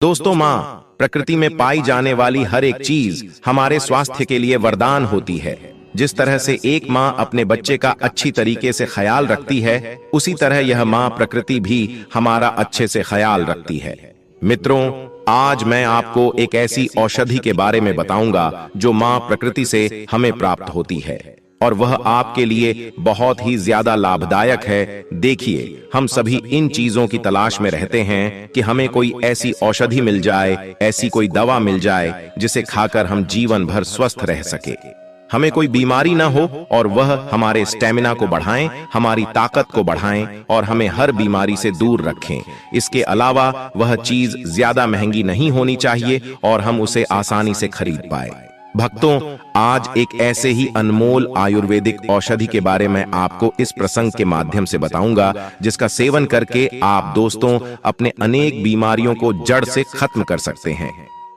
दोस्तों, माँ प्रकृति में पाई जाने वाली हर एक चीज हमारे स्वास्थ्य के लिए वरदान होती है। जिस तरह से एक माँ अपने बच्चे का अच्छी तरीके से ख्याल रखती है, उसी तरह यह माँ प्रकृति भी हमारा अच्छे से ख्याल रखती है। मित्रों, आज मैं आपको एक ऐसी औषधि के बारे में बताऊंगा जो माँ प्रकृति से हमें प्राप्त होती है और वह आपके लिए बहुत ही ज्यादा लाभदायक है। देखिए, हम सभी इन चीजों की तलाश में रहते हैं कि हमें कोई ऐसी औषधि मिल जाए, ऐसी कोई दवा मिल जाए जिसे खाकर हम जीवन भर स्वस्थ रह सके, हमें कोई बीमारी ना हो और वह हमारे स्टेमिना को बढ़ाएं, हमारी ताकत को बढ़ाएं और हमें हर बीमारी से दूर रखें। इसके अलावा वह चीज ज्यादा महंगी नहीं होनी चाहिए और हम उसे आसानी से खरीद पाए। भक्तों, आज एक ऐसे ही अनमोल आयुर्वेदिक औषधि के बारे में आपको इस प्रसंग के माध्यम से बताऊंगा, जिसका सेवन करके आप दोस्तों अपने अनेक बीमारियों को जड़ से खत्म कर सकते हैं।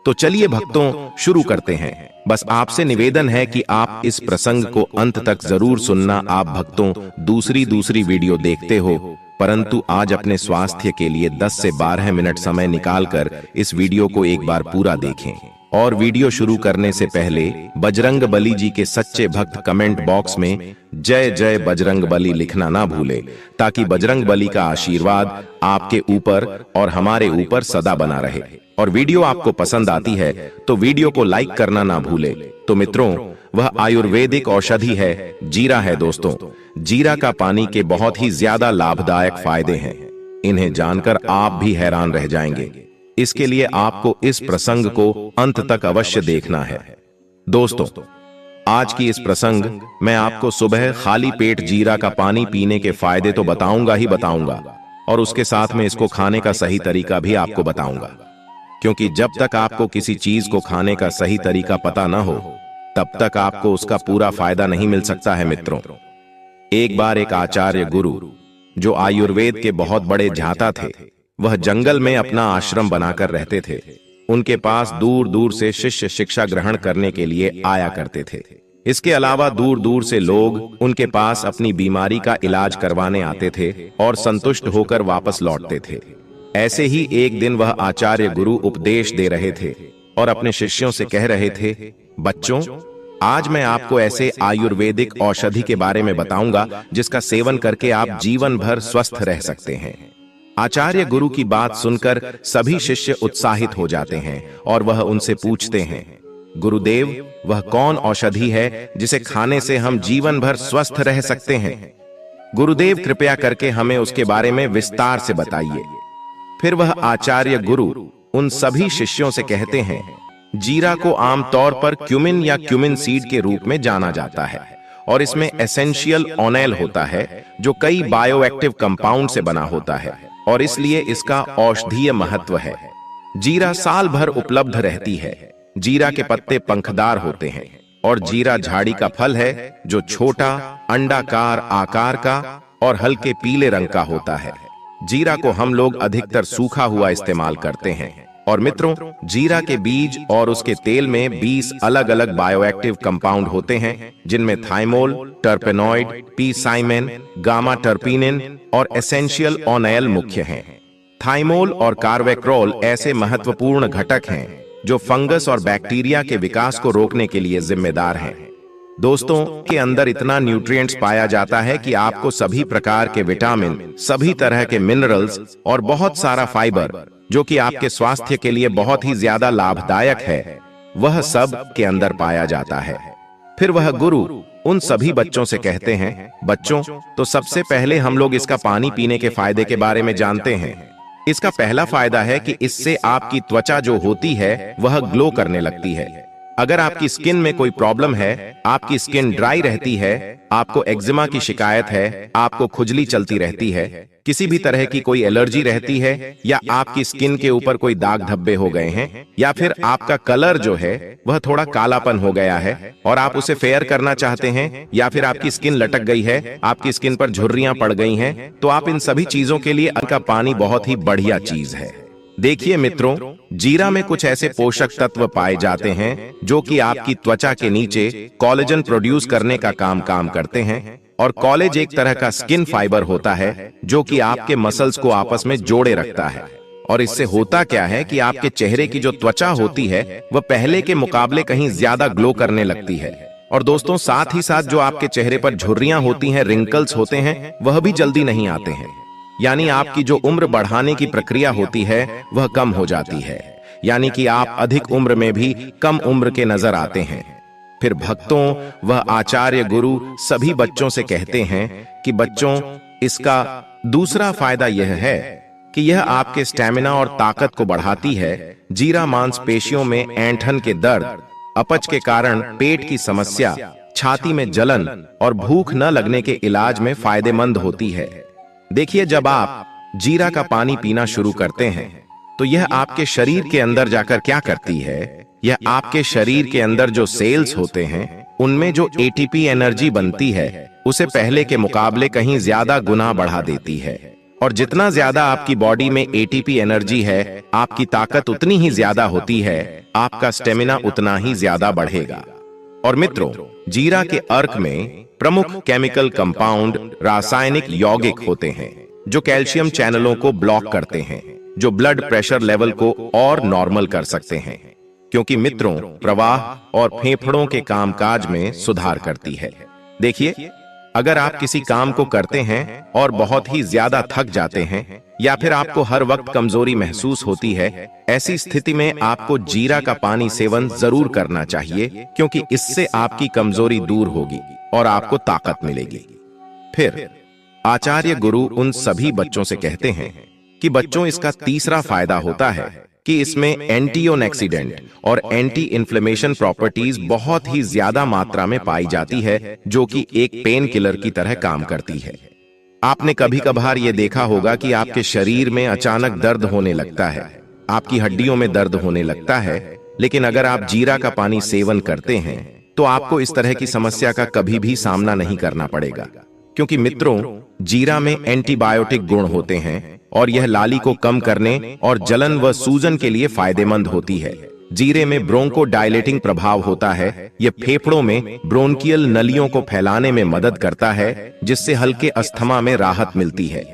तो चलिए भक्तों, शुरू करते हैं। बस आपसे निवेदन है कि आप इस प्रसंग को अंत तक जरूर सुनना। आप भक्तों दूसरी वीडियो देखते हो, परंतु आज अपने स्वास्थ्य के लिए 10 से 12 मिनट समय निकालकर इस वीडियो को एक बार पूरा देखें। और वीडियो शुरू करने से पहले बजरंग बली जी के सच्चे भक्त कमेंट बॉक्स में जय जय बजरंग बली लिखना ना भूले, ताकि बजरंग बली का आशीर्वाद आपके ऊपर और हमारे ऊपर सदा बना रहे। और वीडियो आपको पसंद आती है तो वीडियो को लाइक करना ना भूले। तो मित्रों, वह आयुर्वेदिक औषधि है जीरा है। दोस्तों, जीरा का पानी के बहुत ही ज्यादा लाभदायक फायदे हैं। इन्हें जानकर आप भी हैरान रह जाएंगे। इसके लिए आपको इस प्रसंग को अंत तक अवश्य देखना है। दोस्तों, आज की इस प्रसंग मैं आपको सुबह खाली पेट जीरा का पानी पीने के फायदे तो बताऊंगा ही बताऊंगा, और उसके साथ में इसको खाने का सही तरीका भी आपको बताऊंगा। क्योंकि जब तक आपको किसी चीज को खाने का सही तरीका पता ना हो, तब तक आपको उसका पूरा फायदा नहीं मिल सकता है। मित्रों, एक बार एक आचार्य गुरु, जो आयुर्वेद के बहुत बड़े झाता थे, वह जंगल में अपना आश्रम बनाकर रहते थे। उनके पास दूर दूर से शिष्य शिक्षा ग्रहण करने के लिए आया करते थे। इसके अलावा दूर दूर से लोग उनके पास अपनी बीमारी का इलाज करवाने आते थे और संतुष्ट होकर वापस लौटते थे। ऐसे ही एक दिन वह आचार्य गुरु उपदेश दे रहे थे और अपने शिष्यों से कह रहे थे, बच्चों, आज मैं आपको ऐसे आयुर्वेदिक औषधि के बारे में बताऊंगा जिसका सेवन करके आप जीवन भर स्वस्थ रह सकते हैं। आचार्य गुरु की बात सुनकर सभी शिष्य उत्साहित हो जाते हैं और वह उनसे पूछते हैं, गुरुदेव, वह कौन औषधि है जिसे खाने से हम जीवन भर स्वस्थ रह सकते हैं? गुरुदेव, कृपया करके हमें उसके बारे में विस्तार से बताइए। फिर वह आचार्य गुरु उन सभी शिष्यों से कहते हैं, जीरा को आमतौर पर क्यूमिन या क्यूमिन सीड के रूप में जाना जाता है और इसमें एसेंशियल ऑनेल होता है जो कई बायोएक्टिव कंपाउंड से बना होता है और इसलिए इसका औषधीय महत्व है। जीरा साल भर उपलब्ध रहती है। जीरा के पत्ते पंखदार होते हैं और जीरा झाड़ी का फल है जो छोटा, अंडाकार आकार का और हल्के पीले रंग का होता है। जीरा को हम लोग अधिकतर सूखा हुआ इस्तेमाल करते हैं। और मित्रों, जीरा के बीज और उसके तेल में 20 अलग अलग बायोएक्टिव कंपाउंड होते हैं, जिनमें थाइमोल, टर्पेनॉइड, पी-साइमेन, गामा टर्पीनिन और एसेंशियल ऑनेल मुख्य हैं। थाइमोल और कार्वेक्रोल ऐसे महत्वपूर्ण घटक हैं जो फंगस और बैक्टीरिया के विकास को रोकने के लिए जिम्मेदार हैं। दोस्तों, के अंदर इतना न्यूट्रिएंट्स पाया जाता है कि आपको सभी प्रकार के विटामिन, सभी तरह के मिनरल्स और बहुत सारा फाइबर, जो कि आपके स्वास्थ्य के लिए बहुत ही ज्यादा लाभदायक है, वह सब के अंदर पाया जाता है। फिर वह गुरु उन सभी बच्चों से कहते हैं, बच्चों, तो सबसे पहले हम लोग इसका पानी पीने के फायदे के बारे में जानते हैं। इसका पहला फायदा है कि इससे आपकी त्वचा जो होती है वह ग्लो करने लगती है। अगर आपकी स्किन में कोई प्रॉब्लम है, आपकी स्किन ड्राई रहती है, आपको एक्जिमा की शिकायत है, आपको खुजली चलती रहती है, किसी भी तरह की कोई एलर्जी रहती है, या आपकी स्किन के ऊपर कोई दाग धब्बे हो गए हैं, या फिर आपका कलर जो है वह थोड़ा कालापन हो गया है और आप उसे फेयर करना चाहते हैं, या फिर आपकी स्किन लटक गई है, आपकी स्किन पर झुर्रियां पड़ गई हैं, तो आप इन सभी चीजों के लिए इनका पानी बहुत ही बढ़िया चीज है। देखिए मित्रों, जीरा में कुछ ऐसे पोषक तत्व पाए जाते हैं जो कि आपकी त्वचा के नीचे कोलेजन प्रोड्यूस करने का काम करते हैं। और कोलेज एक तरह का स्किन फाइबर होता है जो कि आपके मसल्स को आपस में जोड़े रखता है। और इससे होता क्या है कि आपके चेहरे की जो त्वचा होती है वह पहले के मुकाबले कहीं ज्यादा ग्लो करने लगती है। और दोस्तों, साथ ही साथ जो आपके चेहरे पर झुर्रियां होती हैं, रिंकल्स होते हैं, वह भी जल्दी नहीं आते हैं। यानी आपकी जो उम्र बढ़ाने की प्रक्रिया होती है वह कम हो जाती है। यानी कि आप अधिक उम्र में भी कम उम्र के नजर आते हैं। फिर भक्तों, वह आचार्य गुरु सभी बच्चों से कहते हैं कि बच्चों, इसका दूसरा फायदा यह है कि यह आपके स्टैमिना और ताकत को बढ़ाती है। जीरा मांसपेशियों में ऐंठन के दर्द, अपच के कारण पेट की समस्या, छाती में जलन और भूख न लगने के इलाज में फायदेमंद होती है। देखिए, जब आप जीरा का पानी पीना शुरू करते हैं तो यह आपके शरीर के अंदर जाकर क्या करती है, यह आपके शरीर के अंदर जो सेल्स होते हैं उनमें जो एटीपी एनर्जी बनती है उसे पहले के मुकाबले कहीं ज्यादा गुना बढ़ा देती है। और जितना ज्यादा आपकी बॉडी में एटीपी एनर्जी है, आपकी ताकत उतनी ही ज्यादा होती है, आपका स्टेमिना उतना ही ज्यादा बढ़ेगा। और मित्रों, जीरा के अर्क में प्रमुख केमिकल कंपाउंड रासायनिक यौगिक होते हैं जो कैल्शियम चैनलों को ब्लॉक करते हैं, जो ब्लड प्रेशर लेवल को और नॉर्मल कर सकते हैं। क्योंकि मित्रों, प्रवाह और फेफड़ों के कामकाज में सुधार करती है। देखिए, अगर आप किसी काम को करते हैं और बहुत ही ज्यादा थक जाते हैं या फिर आपको हर वक्त कमजोरी महसूस होती है, ऐसी स्थिति में आपको जीरा का पानी सेवन जरूर करना चाहिए, क्योंकि इससे आपकी कमजोरी दूर होगी और आपको ताकत मिलेगी। फिर आचार्य गुरु उन सभी बच्चों से कहते हैं कि बच्चों, इसका तीसरा फायदा होता है कि इसमें एंटीऑक्सीडेंट और एंटी इन्फ्लेमेशन प्रॉपर्टीज बहुत ही ज्यादा मात्रा में पाई जाती है, जो कि एक पेन किलर की तरह काम करती है। आपने कभी कभार ये देखा होगा कि आपके शरीर में अचानक दर्द होने लगता है, आपकी हड्डियों में दर्द होने लगता है, लेकिन अगर आप जीरा का पानी सेवन करते हैं तो आपको इस तरह की समस्या का कभी भी सामना नहीं करना पड़ेगा। क्योंकि मित्रों, जीरा में एंटीबायोटिक गुण होते हैं और यह लाली को कम करने और जलन व सूजन के लिए फायदेमंद होती है। जीरे में ब्रोंको डायलेटिंग प्रभाव होता है। यह फेफड़ों में ब्रोंकियल नलियों को फैलाने में मदद करता है, जिससे हल्के अस्थमा में राहत मिलती है।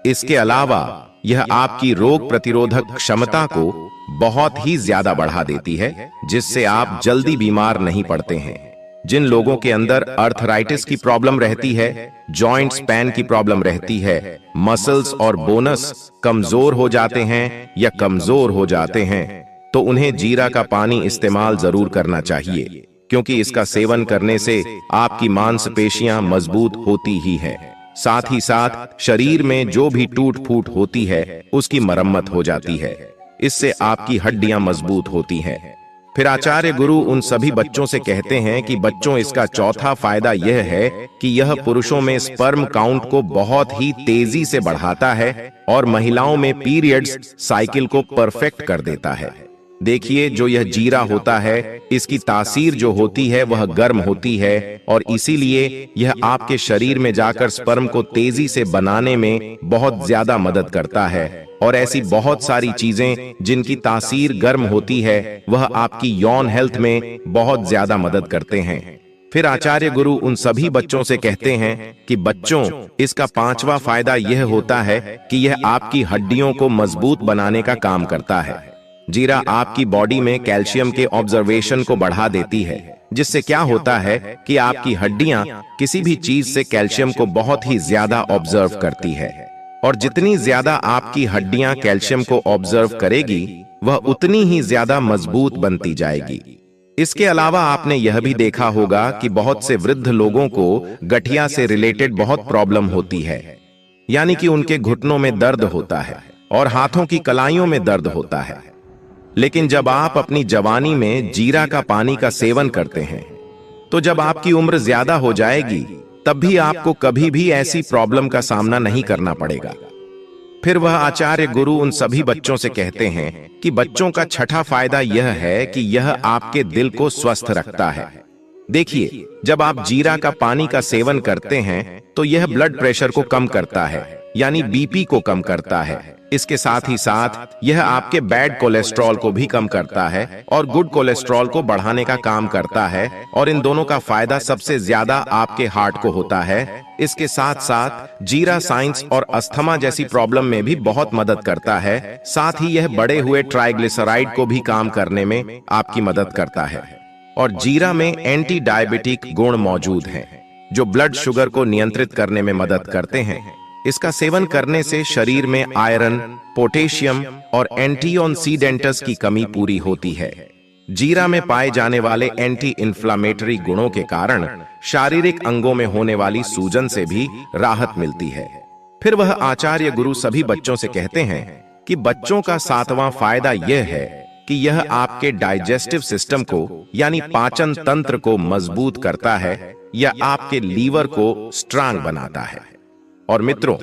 इसके अलावा यह आपकी रोग प्रतिरोधक क्षमता को बहुत ही ज्यादा बढ़ा देती है, जिससे आप जल्दी बीमार नहीं पड़ते हैं। जिन लोगों के अंदर अर्थराइटिस की प्रॉब्लम रहती है, जॉइंट्स पेन की प्रॉब्लम रहती है, मसल्स और बोनस कमजोर हो जाते हैं या कमजोर हो जाते हैं, तो उन्हें जीरा का पानी इस्तेमाल जरूर करना चाहिए, क्योंकि इसका सेवन करने से आपकी मांसपेशियां मजबूत होती ही है। साथ ही साथ शरीर में जो भी टूट फूट होती है उसकी मरम्मत हो जाती है। इससे आपकी हड्डियां मजबूत होती हैं। फिर आचार्य गुरु उन सभी बच्चों से कहते हैं कि बच्चों, इसका चौथा फायदा यह है कि यह पुरुषों में स्पर्म काउंट को बहुत ही तेजी से बढ़ाता है और महिलाओं में पीरियड्स साइकिल को परफेक्ट कर देता है। देखिए, जो यह जीरा होता है, इसकी तासीर जो होती है वह गर्म होती है और इसीलिए यह आपके शरीर में जाकर स्पर्म को तेजी से बनाने में बहुत ज्यादा मदद करता है। और ऐसी बहुत सारी चीजें जिनकी तासीर गर्म होती है, वह आपकी यौन हेल्थ में बहुत ज्यादा मदद करते हैं। फिर आचार्य गुरु उन सभी बच्चों से कहते हैं कि बच्चों, इसका पांचवा फायदा यह होता है कि यह आपकी हड्डियों को मजबूत बनाने का काम करता है। जीरा आपकी बॉडी में कैल्शियम के ऑब्जर्वेशन को बढ़ा देती है, जिससे क्या होता है कि आपकी हड्डियां किसी भी चीज से कैल्शियम को बहुत ही ज्यादा ऑब्जर्व करती है। और जितनी ज्यादा आपकी हड्डियां कैल्शियम को ऑब्जर्व करेगी, वह उतनी ही ज्यादा मजबूत बनती जाएगी। इसके अलावा आपने यह भी देखा होगा कि बहुत से वृद्ध लोगों को गठिया से रिलेटेड बहुत प्रॉब्लम होती है, यानी कि उनके घुटनों में दर्द होता है और हाथों की कलाइयों में दर्द होता है। लेकिन जब आप अपनी जवानी में जीरा का पानी का सेवन करते हैं, तो जब आपकी उम्र ज्यादा हो जाएगी, तब भी आपको कभी भी ऐसी प्रॉब्लम का सामना नहीं करना पड़ेगा। फिर वह आचार्य गुरु उन सभी बच्चों से कहते हैं कि बच्चों का छठा फायदा यह है कि यह आपके दिल को स्वस्थ रखता है। देखिए, जब आप जीरा का पानी का सेवन करते हैं तो यह ब्लड प्रेशर को कम करता है, यानी बीपी को कम करता है। इसके साथ ही साथ यह आपके बैड कोलेस्ट्रॉल को भी कम करता है और गुड कोलेस्ट्रॉल को बढ़ाने का काम करता है, और इन दोनों का फायदा सबसे ज्यादा आपके हार्ट को होता है। इसके साथ साथ जीरा साइंस और अस्थमा जैसी प्रॉब्लम में भी बहुत मदद करता है। साथ ही यह बढ़े हुए ट्राइग्लिसराइड को भी काम करने में आपकी मदद करता है। और जीरा में एंटी डायबिटिक गुण मौजूद हैं, जो ब्लड शुगर को नियंत्रित करने में मदद करते हैं। इसका सेवन करने से शरीर में आयरन, पोटेशियम और एंटीऑक्सीडेंट्स की कमी पूरी होती है। जीरा में पाए जाने वाले एंटी इन्फ्लामेटरी गुणों के कारण शारीरिक अंगों में होने वाली सूजन से भी राहत मिलती है। फिर वह आचार्य गुरु सभी बच्चों से कहते हैं कि बच्चों का 7वां फायदा यह है कि यह आपके डाइजेस्टिव सिस्टम को यानी पाचन तंत्र को मजबूत करता है या आपके लीवर को स्ट्रांग बनाता है। और मित्रों,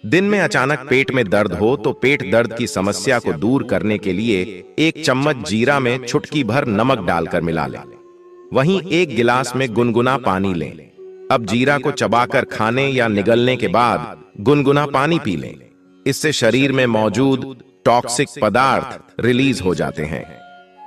दिन में अचानक पेट में दर्द हो तो पेट दर्द की समस्या को दूर करने के लिए 1 चम्मच जीरा में चुटकी भर नमक डालकर मिला लें। वहीं 1 गिलास में गुनगुना पानी लें। अब जीरा को चबाकर खाने या निगलने के बाद गुनगुना पानी पी लें। इससे शरीर में मौजूद टॉक्सिक पदार्थ रिलीज हो जाते हैं।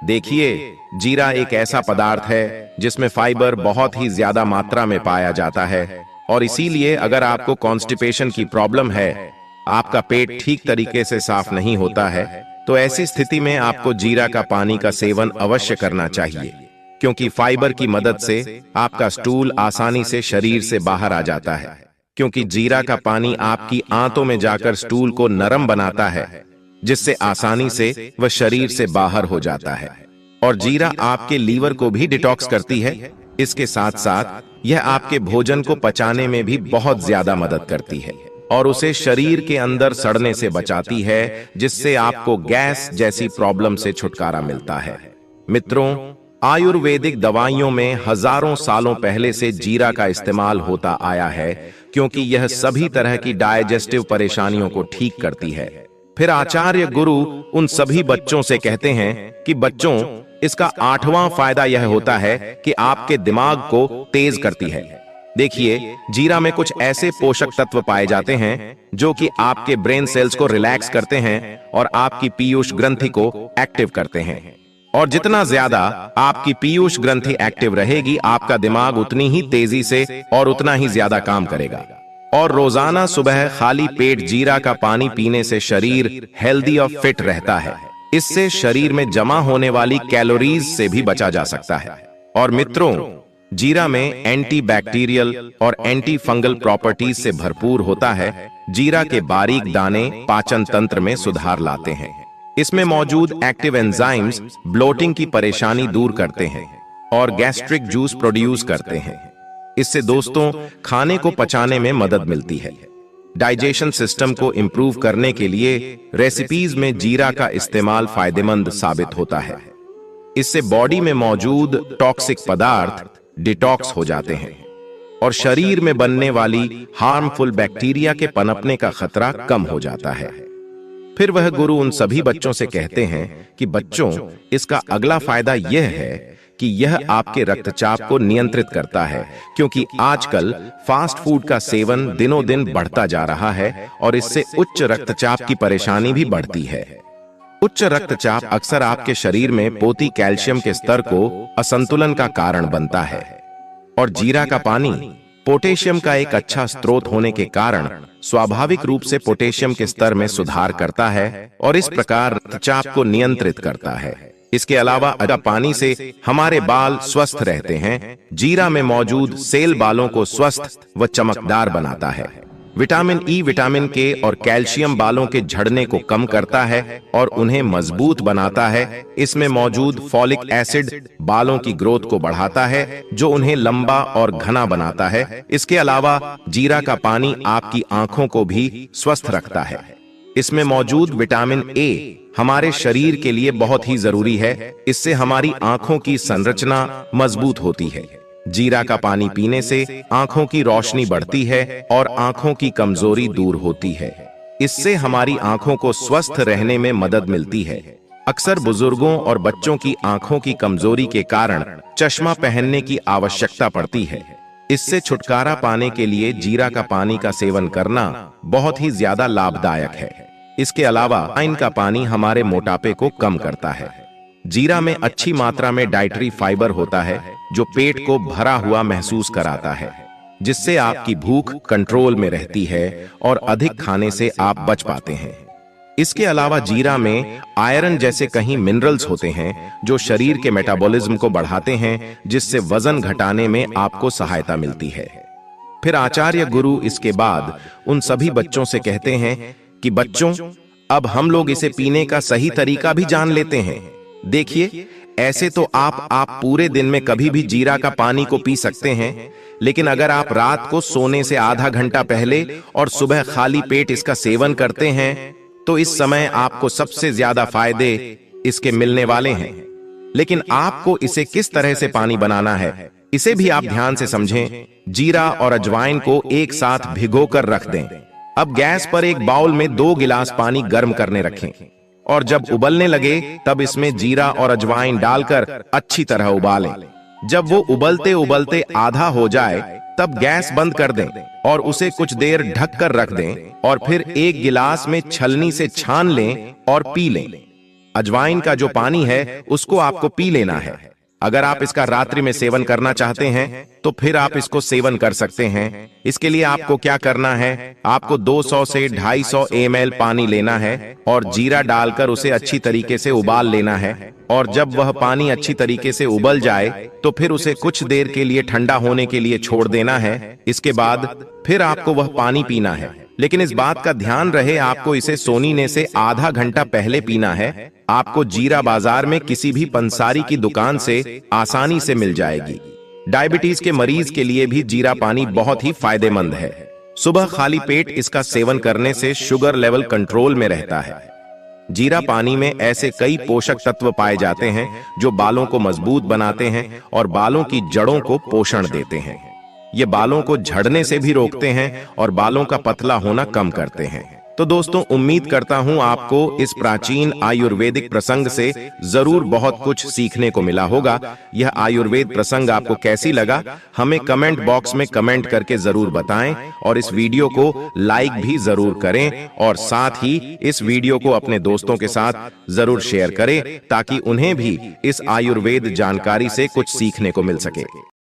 देखिए, जीरा एक ऐसा पदार्थ है जिसमें फाइबर बहुत ही ज्यादा मात्रा में पाया जाता है, और इसीलिए अगर आपको कॉन्स्टिपेशन की प्रॉब्लम है, आपका पेट ठीक तरीके से साफ नहीं होता है, तो ऐसी स्थिति में आपको जीरा का पानी का सेवन अवश्य करना चाहिए, क्योंकि फाइबर की मदद से आपका स्टूल आसानी से शरीर से बाहर आ जाता है। क्योंकि जीरा का पानी आपकी आंतों में जाकर स्टूल को नरम बनाता है, जिससे आसानी से वह शरीर से बाहर हो जाता है। और जीरा आपके लीवर को भी डिटॉक्स करती है। इसके साथ साथ यह आपके भोजन को पचाने में भी बहुत ज्यादा मदद करती है और उसे शरीर के अंदर सड़ने से बचाती है, जिससे आपको गैस जैसी प्रॉब्लम से छुटकारा मिलता है। मित्रों, आयुर्वेदिक दवाइयों में हजारों सालों पहले से जीरा का इस्तेमाल होता आया है, क्योंकि यह सभी तरह की डाइजेस्टिव परेशानियों को ठीक करती है। फिर आचार्य गुरु उन सभी बच्चों से कहते हैं कि बच्चों, इसका 8वां फायदा यह होता है कि आपके दिमाग को तेज करती है। देखिए, जीरा में कुछ ऐसे पोषक तत्व पाए जाते हैं जो कि आपके ब्रेन सेल्स को रिलैक्स करते हैं और आपकी पीयूष ग्रंथि को एक्टिव करते हैं। और जितना ज्यादा आपकी पीयूष ग्रंथि एक्टिव रहेगी, आपका दिमाग उतनी ही तेजी से और उतना ही ज्यादा काम करेगा। और रोजाना सुबह खाली पेट जीरा का पानी पीने से शरीर हेल्दी और फिट रहता है। इससे शरीर में जमा होने वाली कैलोरीज से भी बचा जा सकता है। और मित्रों, जीरा में एंटी बैक्टीरियल और एंटी फंगल प्रॉपर्टीज से भरपूर होता है। जीरा के बारीक दाने पाचन तंत्र में सुधार लाते हैं। इसमें मौजूद एक्टिव एंजाइम्स ब्लोटिंग की परेशानी दूर करते हैं और गैस्ट्रिक जूस प्रोड्यूस करते हैं। इससे दोस्तों, खाने को पचाने में मदद मिलती है। डाइजेशन सिस्टम को इंप्रूव करने के लिए रेसिपीज में जीरा का इस्तेमाल फायदेमंद साबित होता है। इससे बॉडी में मौजूद टॉक्सिक पदार्थ डिटॉक्स हो जाते हैं और शरीर में बनने वाली हार्मफुल बैक्टीरिया के पनपने का खतरा कम हो जाता है। फिर वह गुरु उन सभी बच्चों से कहते हैं कि बच्चों, इसका अगला फायदा यह है कि यह आपके रक्तचाप को नियंत्रित करता है, क्योंकि आजकल फास्ट फूड का सेवन दिनों दिन बढ़ता जा रहा है और इससे उच्च रक्तचाप की परेशानी भी बढ़ती है। उच्च रक्तचाप अक्सर आपके शरीर में पोती कैल्शियम के स्तर को असंतुलन का कारण बनता है। और जीरा का पानी पोटेशियम का एक अच्छा स्रोत होने के कारण स्वाभाविक रूप से पोटेशियम के स्तर में सुधार करता है और इस प्रकार रक्तचाप को नियंत्रित करता है। इसके अलावा अगर पानी से हमारे बाल स्वस्थ रहते हैं। जीरा में मौजूद सेल बालों को स्वस्थ व चमकदार बनाता है। विटामिन ई, विटामिन के और कैल्शियम बालों के झड़ने को कम करता है और उन्हें मजबूत बनाता है। इसमें मौजूद फॉलिक एसिड बालों की ग्रोथ को बढ़ाता है, जो उन्हें लंबा और घना बनाता है। इसके अलावा जीरा का पानी आपकी आंखों को भी स्वस्थ रखता है। इसमें मौजूद विटामिन ए हमारे शरीर के लिए बहुत ही जरूरी है। इससे हमारी आंखों की संरचना मजबूत होती है। जीरा का पानी पीने से आंखों की रोशनी बढ़ती है और आंखों की कमजोरी दूर होती है। इससे हमारी आंखों को स्वस्थ रहने में मदद मिलती है। अक्सर बुजुर्गों और बच्चों की आंखों की कमजोरी के कारण चश्मा पहनने की आवश्यकता पड़ती है। इससे छुटकारा पाने के लिए जीरा का पानी का सेवन करना बहुत ही ज्यादा लाभदायक है। इसके अलावा अजवाइन का पानी हमारे मोटापे को कम करता है। जीरा में अच्छी मात्रा में डाइटरी फाइबर होता है जो पेट को भरा हुआ महसूस कराता है, जिससे आपकी भूख कंट्रोल में रहती है और अधिक खाने से आप बच पाते हैं। इसके अलावा जीरा में आयरन जैसे कई मिनरल्स होते हैं जो शरीर के मेटाबॉलिज्म को बढ़ाते हैं, जिससे वजन घटाने में आपको सहायता मिलती है। फिर आचार्य गुरु इसके बाद उन सभी बच्चों से कहते हैं कि बच्चों, अब हम लोग इसे पीने का सही तरीका भी जान लेते हैं। देखिए, ऐसे तो आप पूरे दिन में कभी भी जीरा का पानी को पी सकते हैं, लेकिन अगर आप रात को सोने से आधा घंटा पहले और सुबह खाली पेट इसका सेवन करते हैं तो इस समय आपको सबसे ज्यादा फायदे इसके मिलने वाले हैं। लेकिन आपको इसे किस तरह से पानी बनाना है, इसे भी आप ध्यान से समझें। जीरा और अजवाइन को एक साथ भिगोकर रख दें। अब गैस पर एक बाउल में 2 गिलास पानी गर्म करने रखें और जब उबलने लगे तब इसमें जीरा और अजवाइन डालकर अच्छी तरह उबालें। जब वो उबलते उबलते आधा हो जाए तब गैस बंद कर दें और उसे कुछ देर ढक कर रख दें और फिर एक गिलास में छलनी से छान लें और पी लें। अजवाइन का जो पानी है उसको आपको पी लेना है। अगर आप इसका रात्रि में सेवन करना चाहते हैं तो फिर आप इसको सेवन कर सकते हैं। इसके लिए आपको क्या करना है, आपको 200 से 250 ml पानी लेना है और जीरा डालकर उसे अच्छी तरीके से उबाल लेना है। और जब वह पानी अच्छी तरीके से उबल जाए तो फिर उसे कुछ देर के लिए ठंडा होने के लिए छोड़ देना है। इसके बाद फिर आपको वह पानी पीना है, लेकिन इस बात का ध्यान रहे आपको इसे सोने से आधा घंटा पहले पीना है। आपको जीरा बाजार में किसी भी पंसारी की दुकान से आसानी से मिल जाएगी। डायबिटीज के मरीज के लिए भी जीरा पानी बहुत ही फायदेमंद है। सुबह खाली पेट इसका सेवन करने से शुगर लेवल कंट्रोल में रहता है। जीरा पानी में ऐसे कई पोषक तत्व पाए जाते हैं जो बालों को मजबूत बनाते हैं और बालों की जड़ों को पोषण देते हैं। ये बालों को झड़ने से भी रोकते हैं और बालों का पतला होना कम करते हैं। तो दोस्तों, उम्मीद करता हूं आपको इस प्राचीन आयुर्वेदिक प्रसंग से जरूर बहुत कुछ सीखने को मिला होगा। यह आयुर्वेद प्रसंग आपको कैसी लगा हमें कमेंट बॉक्स में कमेंट करके जरूर बताएं और इस वीडियो को लाइक भी जरूर करें और साथ ही इस वीडियो को अपने दोस्तों के साथ जरूर शेयर करें ताकि उन्हें भी इस आयुर्वेद जानकारी से कुछ सीखने को मिल सके।